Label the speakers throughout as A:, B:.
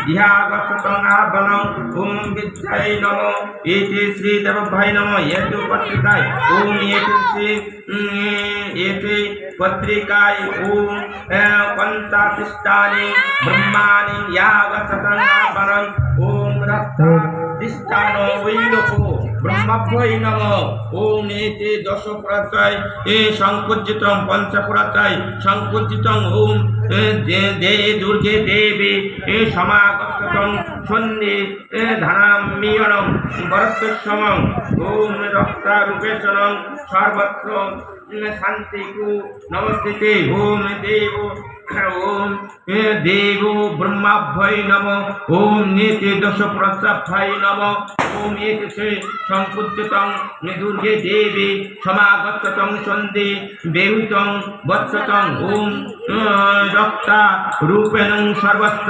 A: ইহা গচ্ছতং আহ্বানং ওম বিদ্যায় নমো ইতি শ্রী দেবভাই নমো এতু পত্রিকায় ওম এতে পত্রিকায় ওম পঞ্চাতিষ্ঠানি ব্রহ্মাণি ইয়া গচ্ছতং আহ্বানং ওম রক্তা দিষ্টানো বৈলোকো ব্রহ্মাভ্যই নমঃ ওম এতে দশ পুরাত্রায় সংকুজ্জিতং পঞ্চপুরাত্রায় সংকুজ্জিতং ওম দে দুর্গে দেবী সমাগতং সন্ধি ধানাম্যণং বরত্তসমং ওম রক্তারূপেশনং সর্বত্র শান্তিকু নমস্তে ওম দেবো ব্রহ্মাভ্যই নমঃ ওম নেতে দশ প্রস্তাভ্যই নমঃ ওম এতে সংকুজ্জিতং দুর্গে দেবী সমাগতং সন্ধি বেহুতং বৎসতং ওম রক্তা রূপেণং সর্বস্ব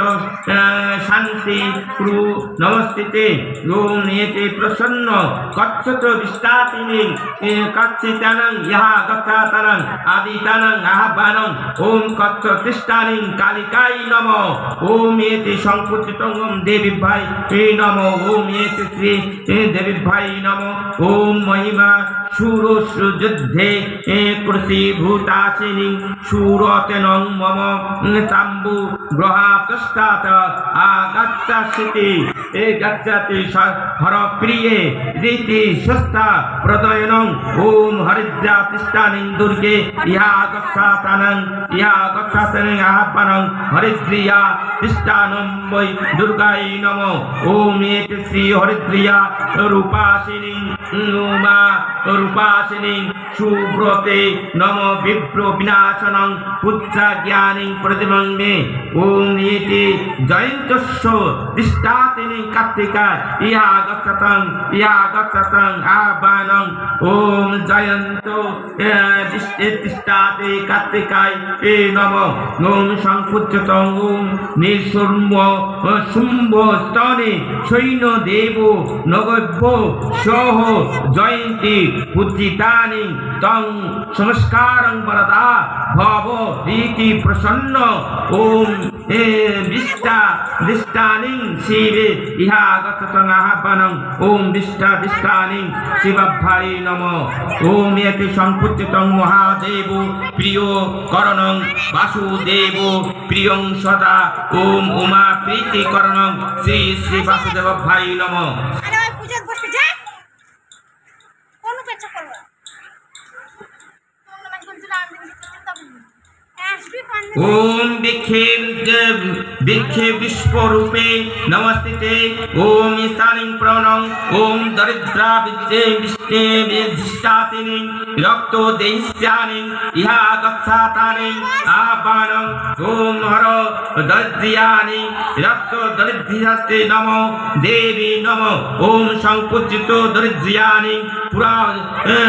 A: শান্তি ক্রু নমস্তে ওম এতে প্রসন্ন কচ্ছত বিষ্টাতিনি কচ্ছিতানং ইহা গচ্ছাতানং আদিতানং আহ্বানং ওম কচ্ছ তিষ্ঠানিং কালিকাই নমঃ ওম এতে সংকুচিতং দেবীভ্যাই নমঃ ওম এতে শ্রী দেবীভ্যাই নমঃ ওম মহিমা সুরযুদ্ধে কৃষিভূতাচিনি সুরতেনং মম তাম্বু গ্রহাতষ্টাত আগচ্ছাসিতি গচ্ছতি হরপ্রিয়ে রীতি সুস্থা প্রদয়নং ওম হরিদ্রা তিষ্ঠানিং দুর্গে ইহা গচ্ছাতানং আহ্বানং হরিদ্রিয়া তিষ্ঠানং বৈ দুর্গাই নমঃ ওম এতে শ্রী হরিদ্রিয়া রূপাসিনী উমা রূপাসিনী সুব্রতে নম বিপ্র বিনাশনং পুত্র জ্ঞানী প্রতিমং মে ওম এতে জয়ন্তস্য তিষ্ঠাতিনি কার্তিকা ইহা গচ্ছতং আহ্বানং ওম জয়ন্ত তিষ্ঠাতে কার্তিকায় নমঃ ওম সংকুচ্যতং ওম নিঃশুম্ভ শুম্ভ স্তনে সৈন্য দেব নগভ্য সহ জয়ন্তী পূজিতানি তং সংস্কারং বরদা ভব রীতি প্রসন্ন ওম দিষ্টানি শিবে ইহা গচ্ছতং আহ্বানং ওম দিষ্টানি শিবাভ্যাই নমঃ ওম এতে সংকুচ্যতং মহাদেব প্রিয় করণং বাসুদেব প্রিয়ং সদা ওম উমা প্রীতিকরণং শ্রী শ্রী বাসুদেবাভ্যাই নমঃ ओम विखे विश्वरूपे नमस्ते ओम ईशानिं प्रणं ओम दरिद्रा विष्टातिनि रक्तो देहिष्यानि इहा गच्छातानि आह्वानं ओम हर दरिद्रियानि रक्तो दरिद्रियास्ते नमो देवी नमो ओम संकुचितो दरिद्रियानि पुरा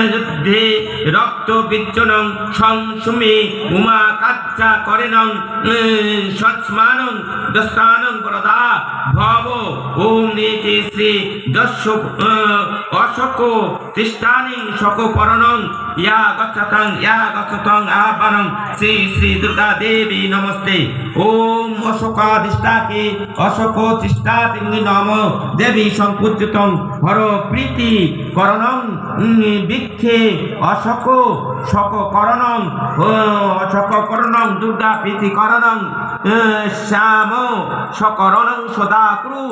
A: युद्धे रक्त विज्जनं संसुमे उमा কাচ্চা করেনং সৎস্মানং দস্তানং বরদা ভব ওম নেতে শ্রী দস্য অশোক তিষ্ঠানিং শোকপরণং ইয়া গচ্ছতং আহ্বানং শ্রী শ্রী দুর্গা দেবী নমস্তে ওম অশোকাধিষ্ঠাকে অশোক তিষ্ঠাতিং নম দেবী সংকুচিতং হর প্রীতি করণং বিক্ষে অশোক শোককরণং শোককরণং দুর্গা প্রীতিকরণং শ্যাম সকরণং সদাকুরু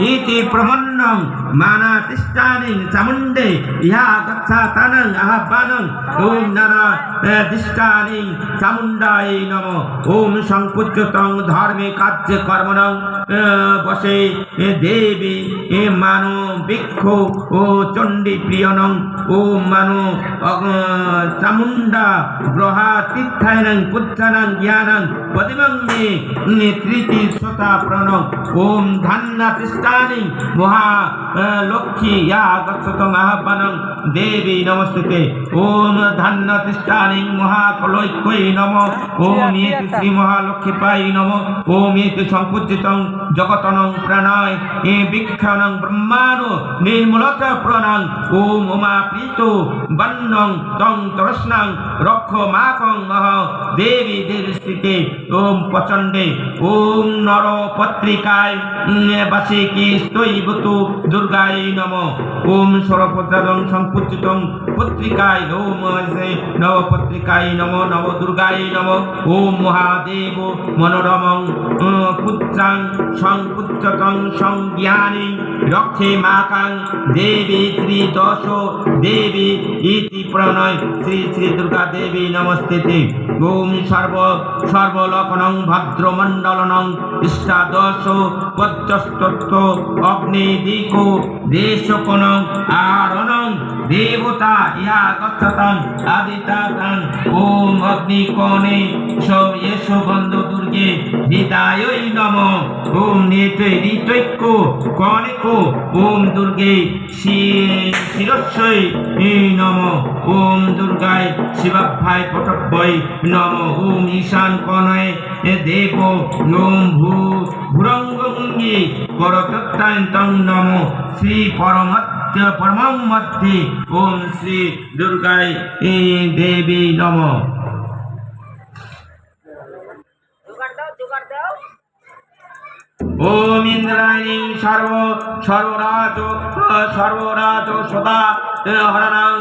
A: ইতি প্রমন্নং মানা তিষ্ঠানি চামুণ্ডে ইহা গচ্ছাতানং আহ্বানং ওম নারা দিষ্টানি চামুণ্ডায় নমঃ ওম সংকুচ্যতং ধর্মে কার্য কর্মণং বসে দেবী মানো বৃক্ষ ও চণ্ডী প্রিয়নং ওম মানো চামুণ্ডা গ্রহা তীর্থায়নং পুত্রানং জ্ঞানং পদিমং মে তৃতি সতা প্রণং ওম ধান্না তিষ্ঠানি মহা লক্ষ্মী ইয়া গচ্ছতং আহ্বানং দেবী নমস্তে ওম ধান্য তিষ্ঠানি মহাকলৈক্যৈ নমঃ ওম এতে শ্রী মহালক্ষ্মীপাই নমঃ ওম এতে সংপূজিতং জগতনং প্রাণায় বিক্ষণং ব্রহ্মাণো নির্মূলত প্রণাং ওম উমা প্রীতো বন্নং তং তরস্নাং রক্ষ মাকং মহ দেবী দেবস্থিতে ওম প্রচণ্ডে ওম নর পত্রিকায় বাসিকি স্তৈবতু দুর্গায় নমঃ ওম সর্বপ্রদাদং সংপূজিতং পত্রিকায় ওম নব পত্রিকায় নমঃ নব দুর্গায় নমঃ ওম মহাদেব মনোরমং পুত্রাং সংপুত্রতং সংজ্ঞানি রক্ষে মাকাং দেবী ত্রিদশ দেবী ইতি প্রণয় শ্রী শ্রী দুর্গা দেবী নমস্তে ওম সর্বলোকনং ভদ্রমণ্ডলনং ইষ্টাদশ পদ্যস্তত্ব অগ্নিদিকো দেশকনং আরণং দেবতা ইহা গচ্ছতাং আদিতাতাং ওম অগ্নিকোণে সব বন্ধ দুর্গে হৃদয়ৈ নমঃ ওম নেত্রে ঋতৈক্য কণিকো ওম দুর্গে শিরস্যৈ নমঃ ওম দুর্গায় শিবাভ্যায় পটভ্যৈ নমঃ ওম ঈশান কণয়ে দেব ওম ভুরঙ্গঙ্গি করতত্তায়ন্তং নমঃ শ্রী পরমং মধ্যে ওম শ্রী দুর্গায় দেবী নমঃ ওম ইন্দ্রাণী সর্বরাজ সদা হরণং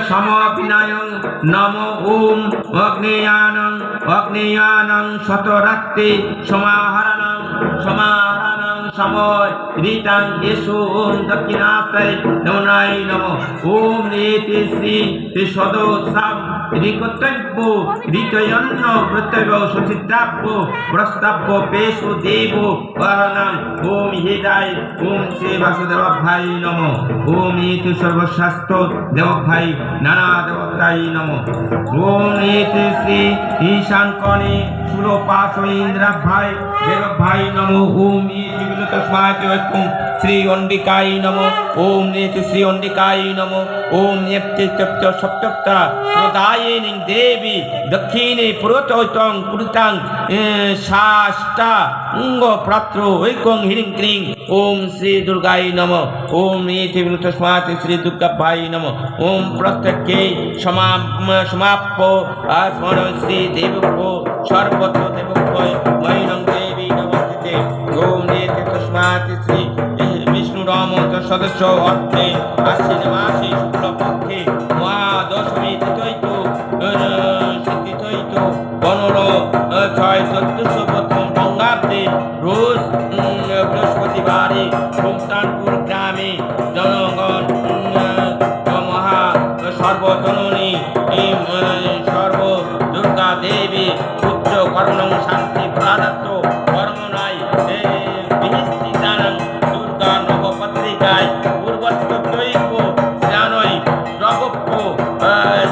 A: সমপিনায়ং নমো ওম অগ্নেয়ানং শতরাত্রি সমাহরণং সময় ঋতাং এসো ওম দক্ষিণাস্তায় নমনায় নমঃ ওম নেতি শ্রী সদসাম ঋকর্তব্য ঋতয়ন্ন প্রত্যয় সচিদ্রাব্য প্রস্তাব্য পেশু দেব বরণং ওম হৃদয় ওম শ্রী বাসুদেবাভ্যায় নমঃ ওম ইতি সর্বশাস্ত্র দেবভ্যায় নানা দেবতায় নমঃ ওম ইতি শ্রী ঈশানকণে সুরপাশ ইন্দ্রাভ্যায় দেবভ্যায় নমঃ ওম ইতি বিলুতস্মাৎ শ্রী অন্ডিকায় নমঃ ওম ইতি শ্রী অন্ডিকায় নমঃ ওম ইতি তপ্ত সপ্তপ্তা প্রদায়িনী দেবী দক্ষিণে পুরোতং পুরুতাং শাস্তা অঙ্গ প্রাত্র ঐকং হিরিং ক্রিং ওম শ্রী দুর্গায় নমঃ ওম ইতি বিলুতস্মাৎ শ্রী দুর্গাভ্যায় নমঃ ওম প্রত্যক্ষে সমাপ্য স্মরণ শ্রী দেবভ্য সর্বত দেবভ্য মহিনং দেবী নমস্তে ওম ইতি তস্মাৎ শ্রী বিষ্ণুরাম সদস্য অর্থে আশ্বিন মাসে শুক্লপক্ষে মহাদশমী তিথৈত সিদ্ধিথৈত 15/6/14 বঙ্গাব্দে রোজ বৃহস্পতিবারে সুলতানপুর গ্রামে জনগণ মহা সর্বজননী সর্ব দুর্গা দেবী পুত্র করণং শান্তি প্রাদাত্ত কর্মনায় বিহিষ্টিতানং দুর্গা নবপত্রিকায় পূর্বত্তৈব স্নানৈ প্রগপ্য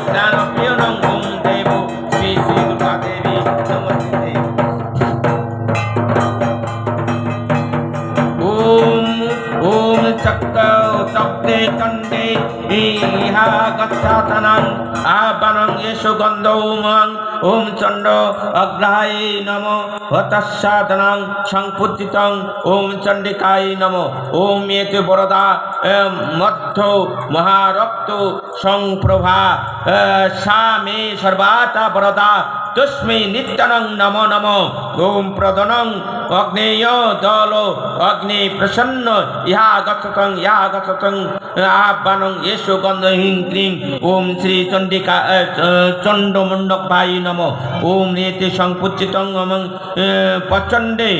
A: স্নানপ্রিয়নং ওম দেব শ্রী শ্রী দুর্গা দেবী নমস্তে ওম চক্রে চণ্ডে ইহা গচ্ছাতনং আবানং এষু গন্ধৌমং ওম চণ্ড অগ্রহায় নমঃ হতস্যাদনং সংপূজিতং ওম চণ্ডিকায় নমঃ ওম এতে বরদা মধ্য মহারক্ত সংপ্রভা সা মে সর্বাতা বরদা তস্মৈ নিত্যনং নমো নমঃ ওম প্রদনং অগ্নেয় দল অগ্নি প্রসন্ন ইহা গচ্ছতং আহ্বানং এষু গন্ধহীন ক্রিং ওম শ্রী চণ্ডিকা চণ্ডমণ্ডকভায় নমঃ ওম নেতি সংপূজিতং প্রচণ্ডে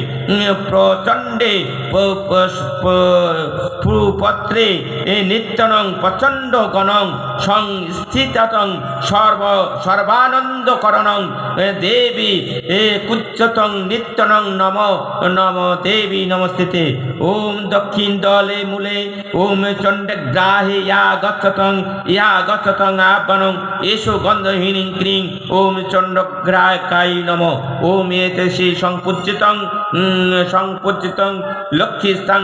A: পত্রে নিত্যনং প্রচণ্ড গণং সংস্থিতং সর্বানন্দকরণং দেবী কুচ্ছতং নিত্যনং নম দেবী নমস্তে ওম দক্ষিণ দলে মূলে ওম চণ্ডগ্রাহে ইয়া গচ্ছতং আহ্বানং এষু গন্ধহীনিং ক্রিং ওম চণ্ডগ্রাহকায় নমঃ ওম এতে শ্রী সংপূজিতং লক্ষ্মীস্তাং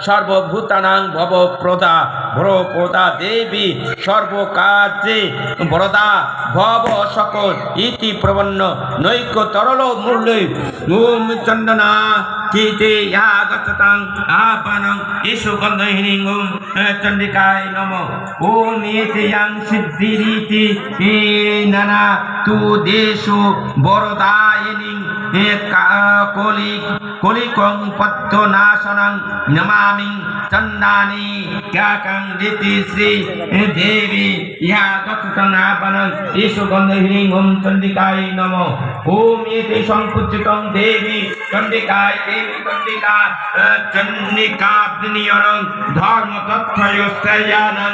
A: সর্বভূতানাং ভবপ্রদা ভ্রপদা দেবী সর্বকার্যে বরদা ভব সকল ইতি প্রবন্ন নৈক তরল মূল্য ওম চন্দনা চিতে আগতং আপনং ইসু গন্ধহিনী ওম চন্ডিকায় নমঃ ওম এতে ইয়াং সিদ্ধিরিতি নানা তু দেশু বরদায়িনী কলিকং পদ্মনাশনং নমামি চন্দানি ক্যাকং দিতি শ্রী দেবী ইহা গতং আপনং ইসু গন্ধহিনী ওম চন্ডিকায় নমঃ ওম এতে সংকুচিতং দেবী চন্ডিকায় দেবী চন্ডিকা চন্ডিকাগ্নিয়রং ধর্ম তথ্যয়স্যানং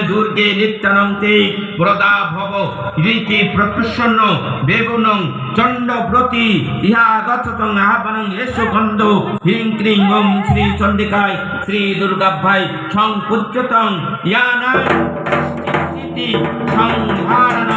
A: দুর্গে নিত্যনং তে প্রদা ভব রীতি প্রতুষন্ন বেগুনং চণ্ডব্রতি ইহা গতং আপনং এসু গন্ধ হিং ক্রিং ওম শ্রী চন্ডিকায় শ্রী দুর্গাভাই সংপূজ্যতং ইয়ানা সংহারণ